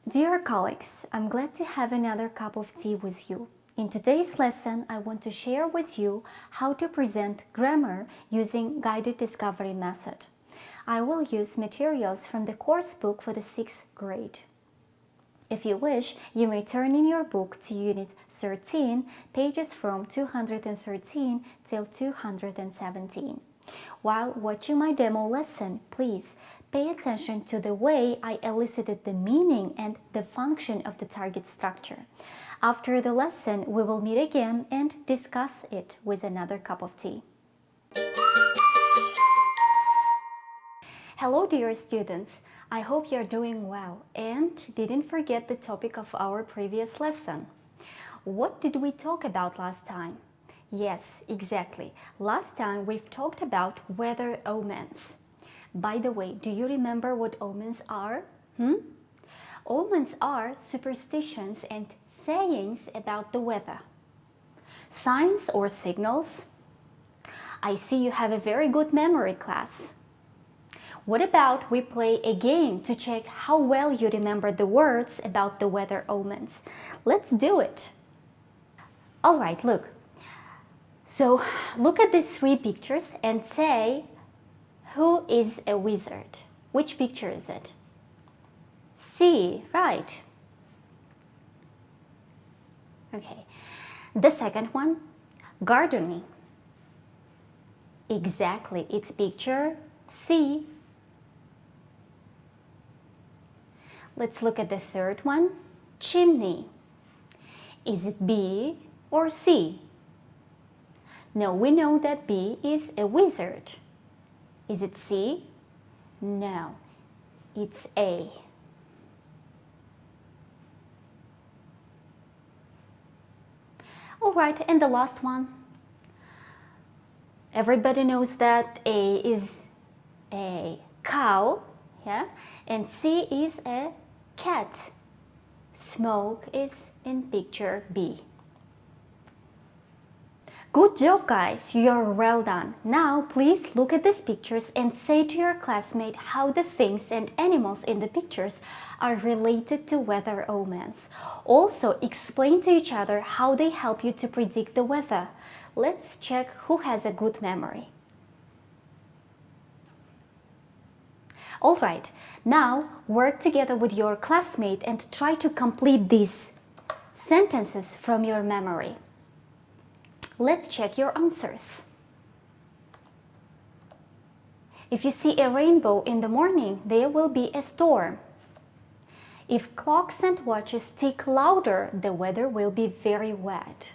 Dear colleagues, I'm glad to have another cup of tea with you. In today's lesson, I want to share with you how to present grammar using guided discovery method. I will use materials from the course book for the 6th grade. If you wish, you may turn in your book to Unit 13, pages from 213 till 217. While watching my demo lesson, please pay attention to the way I elicited the meaning and the function of the target structure. After the lesson, we will meet again and discuss it with another cup of tea. Hello dear students, I hope you're doing well and didn't forget the topic of our previous lesson. What did we talk about last time? Yes, exactly. Last time we've talked about weather omens. By the way, do you remember what omens are? Omens are superstitions and sayings about the weather. Signs or signals? I see you have a very good memory, class. What about we play a game to check how well you remember the words about the weather omens? Let's do it. Alright, look. So look at these 3 pictures and say, who is a wizard? Which picture is it? C, right. Okay. The second one, gardening. Exactly, it's picture C. Let's look at the third one, chimney. Is it B or C? No, we know that B is a wizard. Is it C? No, it's A. Alright, and the last one. Everybody knows that A is a cow, yeah? And C is a cat. Smoke is in picture B. Good job, guys, you're well done. Now please look at these pictures and say to your classmate how the things and animals in the pictures are related to weather omens. Also explain to each other how they help you to predict the weather. Let's check who has a good memory. Alright, now work together with your classmate and try to complete these sentences from your memory. Let's check your answers. If you see a rainbow in the morning, there will be a storm. If clocks and watches tick louder, the weather will be very wet.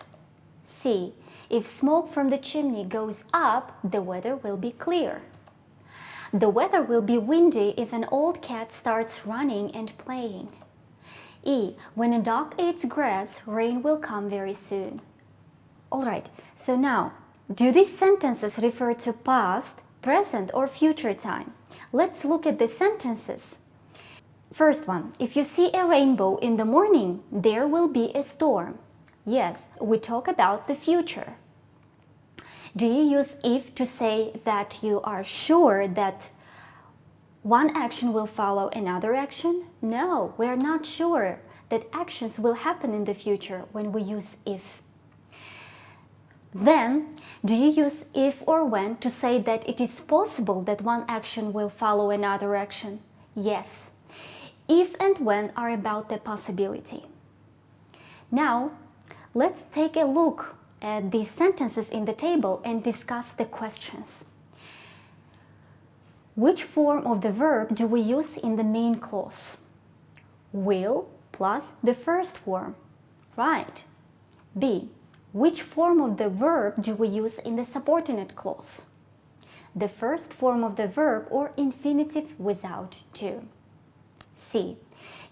C. If smoke from the chimney goes up, the weather will be clear. The weather will be windy if an old cat starts running and playing. E. When a dog eats grass, rain will come very soon. Alright, so now, do these sentences refer to past, present or future time? Let's look at the sentences. First one, if you see a rainbow in the morning, there will be a storm. Yes, we talk about the future. Do you use if to say that you are sure that one action will follow another action? No, we are not sure that actions will happen in the future when we use if. Then, do you use if or when to say that it is possible that one action will follow another action? Yes. If and when are about the possibility. Now, let's take a look at these sentences in the table and discuss the questions. Which form of the verb do we use in the main clause? Will plus the first form. Right. B. Which form of the verb do we use in the subordinate clause? The first form of the verb or infinitive without to. C.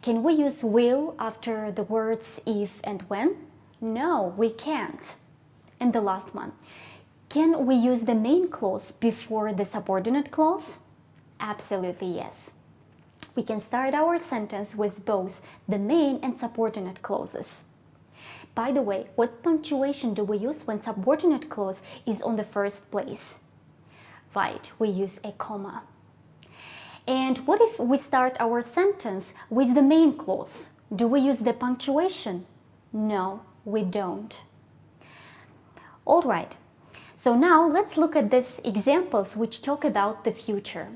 Can we use will after the words if and when? No, we can't. And the last one. Can we use the main clause before the subordinate clause? Absolutely yes. We can start our sentence with both the main and subordinate clauses. By the way, what punctuation do we use when subordinate clause is on the first place? Right, we use a comma. And what if we start our sentence with the main clause? Do we use the punctuation? No, we don't. All right, so now let's look at these examples which talk about the future.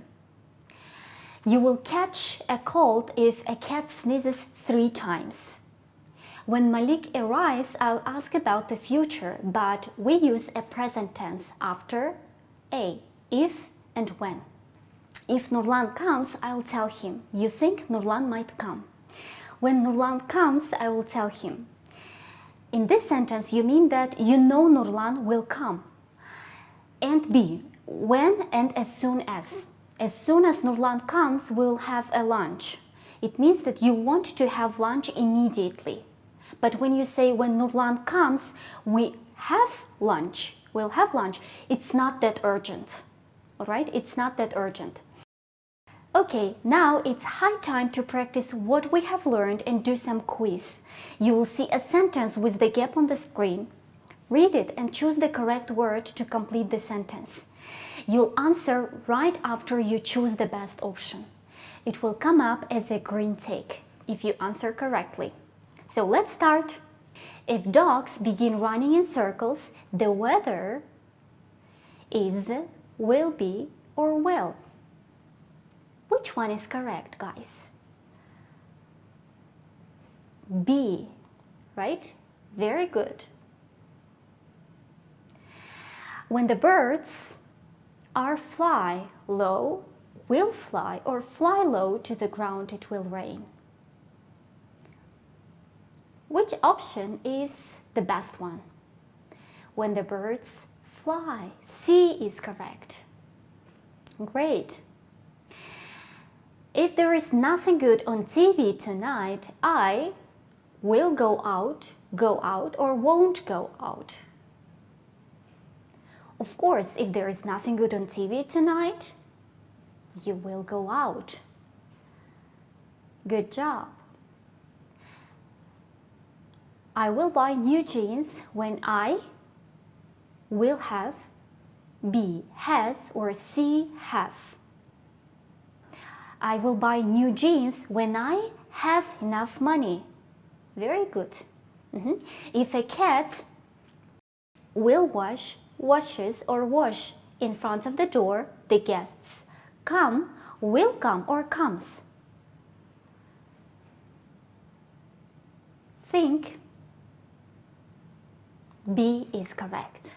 You will catch a cold if a cat sneezes 3 times. When Malik arrives, I'll ask about the future, but we use a present tense after a, if and when. If Nurlan comes, I'll tell him. You think Nurlan might come. When Nurlan comes, I will tell him. In this sentence, you mean that you know Nurlan will come. And B, when and as soon as. As soon as Nurlan comes, we'll have a lunch. It means that you want to have lunch immediately. But when you say when Nurlan comes, we'll have lunch, it's not that urgent. All right, it's not that urgent. Okay, now it's high time to practice what we have learned and do some quiz. You will see a sentence with the gap on the screen. Read it and choose the correct word to complete the sentence. You'll answer right after you choose the best option. It will come up as a green tick if you answer correctly. So let's start. If dogs begin running in circles, the weather is, will be, or will. Which one is correct, guys? B, right? Very good. When the birds are fly low, will fly, or fly low to the ground, it will rain. Which option is the best one? When the birds fly. C is correct. Great. If there is nothing good on TV tonight, I will go out, or won't go out. Of course, if there is nothing good on TV tonight, you will go out. Good job. I will buy new jeans when I will have. B, has, or C, have. I will buy new jeans when I have enough money. Very good. If a cat will washes, or wash in front of the door, the guests come, will come, or comes. Think. B is correct.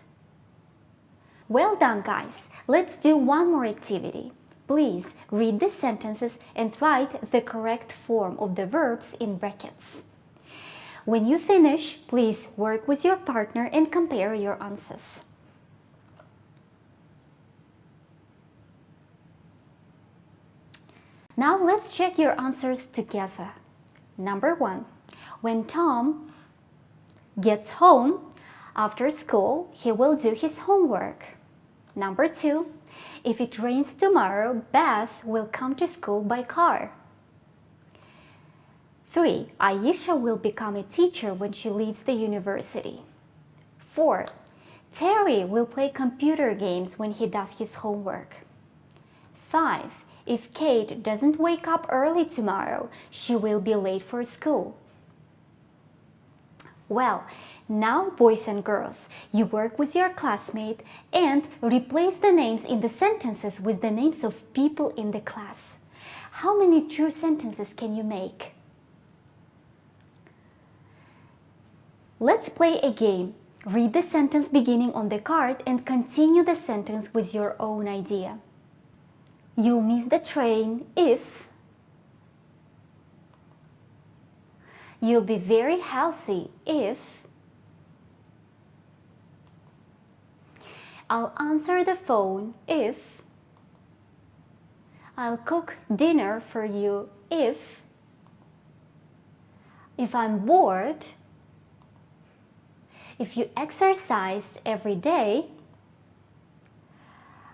Well done, guys. Let's do one more activity. Please read the sentences and write the correct form of the verbs in brackets. When you finish, please work with your partner and compare your answers. Now let's check your answers together. Number 1. When Tom gets home after school, he will do his homework. Number 2. If it rains tomorrow, Beth will come to school by car. 3. Aisha will become a teacher when she leaves the university. 4. Terry will play computer games when he does his homework. 5. If Kate doesn't wake up early tomorrow, she will be late for school. Well, now boys and girls, you work with your classmate and replace the names in the sentences with the names of people in the class. How many true sentences can you make? Let's play a game. Read the sentence beginning on the card and continue the sentence with your own idea. You'll miss the train if. You'll be very healthy if. I'll answer the phone if. I'll cook dinner for you if. If I'm bored. If you exercise every day.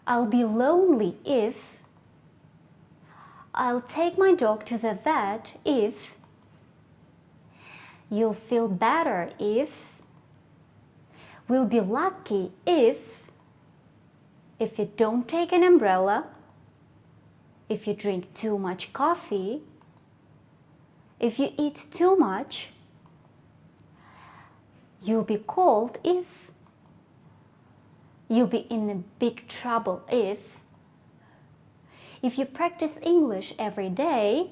I'll be lonely if. I'll take my dog to the vet if. You'll feel better if. We'll be lucky if. If you don't take an umbrella. if you drink too much coffee, if you eat too much, you'll be cold if, you'll be in a big trouble if you practice English every day,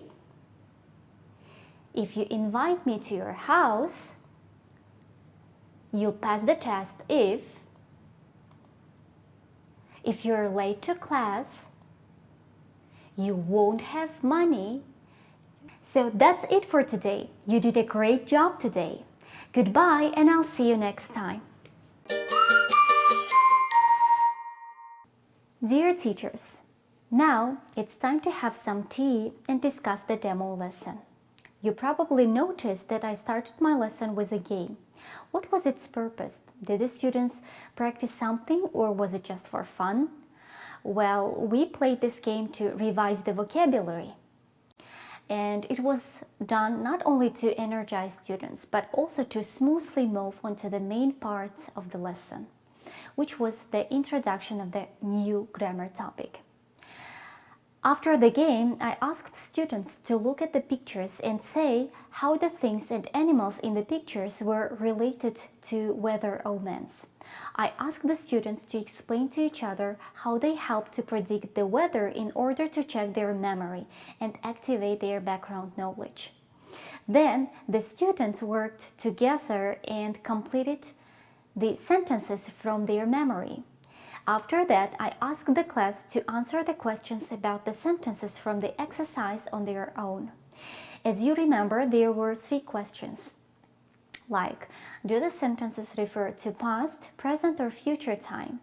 if you invite me to your house, you'll pass the test if you're late to class, you won't have money. So that's it for today. You did a great job today. Goodbye, and I'll see you next time. Dear teachers, now it's time to have some tea and discuss the demo lesson. You probably noticed that I started my lesson with a game. What was its purpose? Did the students practice something, or was it just for fun? Well, we played this game to revise the vocabulary. And it was done not only to energize students, but also to smoothly move on to the main part of the lesson, which was the introduction of the new grammar topic. After the game, I asked students to look at the pictures and say how the things and animals in the pictures were related to weather omens. I asked the students to explain to each other how they help to predict the weather in order to check their memory and activate their background knowledge. Then the students worked together and completed the sentences from their memory. After that, I asked the class to answer the questions about the sentences from the exercise on their own. As you remember, there were 3 questions, like, do the sentences refer to past, present, or future time?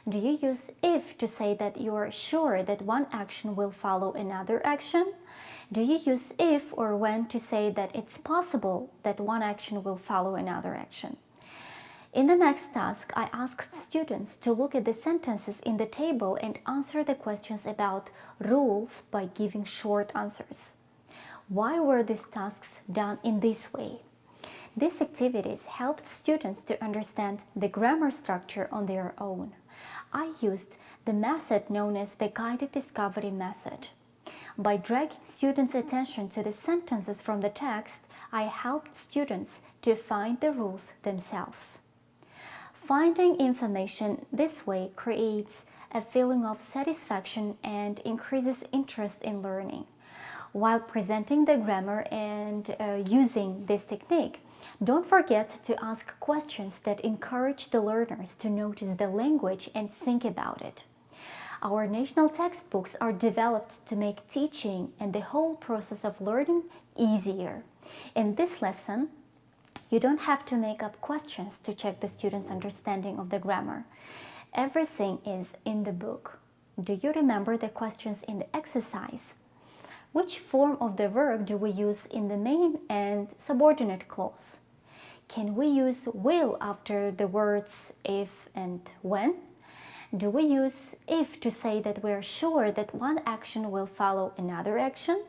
Do you use if to say that you are sure that one action will follow another action? Do you use if or when to say that it's possible that one action will follow another action? In the next task, I asked students to look at the sentences in the table and answer the questions about rules by giving short answers. Why were these tasks done in this way? These activities helped students to understand the grammar structure on their own. I used the method known as the guided discovery method. By dragging students' attention to the sentences from the text, I helped students to find the rules themselves. Finding information this way creates a feeling of satisfaction and increases interest in learning. While presenting the grammar and using this technique, don't forget to ask questions that encourage the learners to notice the language and think about it. Our national textbooks are developed to make teaching and the whole process of learning easier. In this lesson, you don't have to make up questions to check the students' understanding of the grammar. Everything is in the book. Do you remember the questions in the exercise? Which form of the verb do we use in the main and subordinate clause? Can we use will after the words if and when? Do we use if to say that we're sure that one action will follow another action?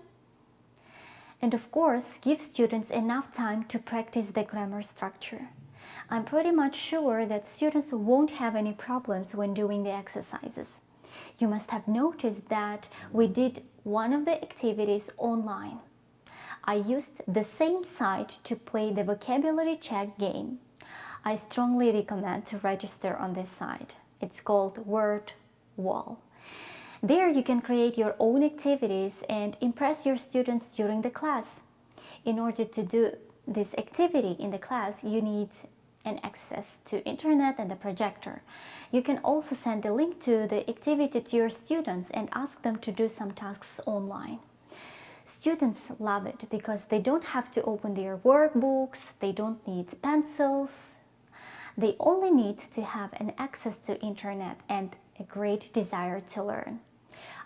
And of course, give students enough time to practice the grammar structure. I'm pretty much sure that students won't have any problems when doing the exercises. You must have noticed that we did one of the activities online. I used the same site to play the vocabulary check game. I strongly recommend to register on this site. It's called Word Wall. There you can create your own activities and impress your students during the class. In order to do this activity in the class, you need an access to internet and a projector. You can also send a link to the activity to your students and ask them to do some tasks online. Students love it because they don't have to open their workbooks, they don't need pencils. They only need to have an access to internet and a great desire to learn.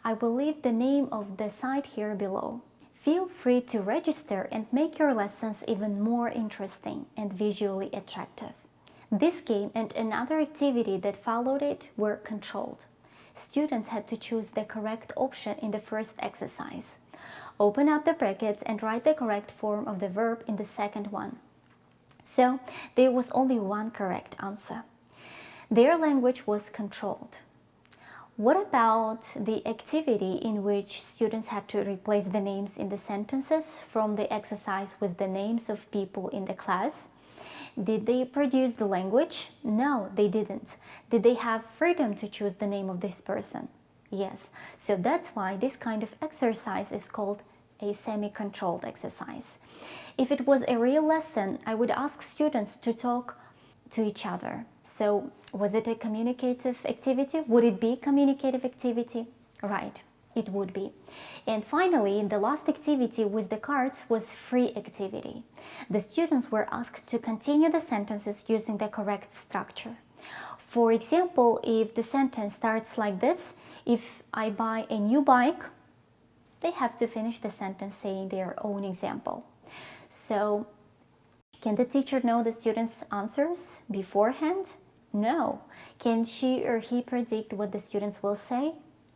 I will leave the name of the site here below. Feel free to register and make your lessons even more interesting and visually attractive. This game and another activity that followed it were controlled. Students had to choose the correct option in the first exercise. Open up the brackets and write the correct form of the verb in the second one. So there was only one correct answer. Their language was controlled. What about the activity in which students had to replace the names in the sentences from the exercise with the names of people in the class? Did they produce the language? No, they didn't. Did they have freedom to choose the name of this person? Yes. So that's why this kind of exercise is called a semi-controlled exercise. If it was a real lesson, I would ask students to talk to each other. So was it a communicative activity? Would it be communicative activity? Right, it would be. And finally, the last activity with the cards was free activity. The students were asked to continue the sentences using the correct structure. For example, if the sentence starts like this, if I buy a new bike, they have to finish the sentence saying their own example. So, can the teacher know the students' answers beforehand? No. Can she or he predict what the students will say?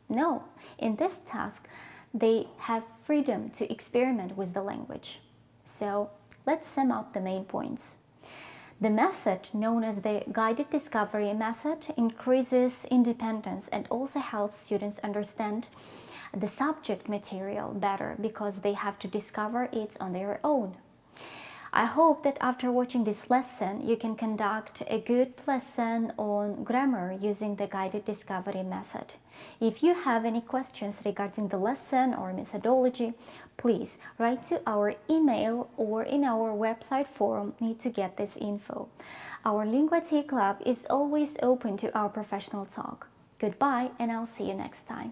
No. In this task, they have freedom to experiment with the language. So, let's sum up the main points. The method, known as the guided discovery method, increases independence and also helps students understand the subject material better because they have to discover it on their own. I hope that after watching this lesson, you can conduct a good lesson on grammar using the guided discovery method. If you have any questions regarding the lesson or methodology, please write to our email or in our website forum to get this info. Our Lingua Tea Club is always open to our professional talk. Goodbye, and I'll see you next time.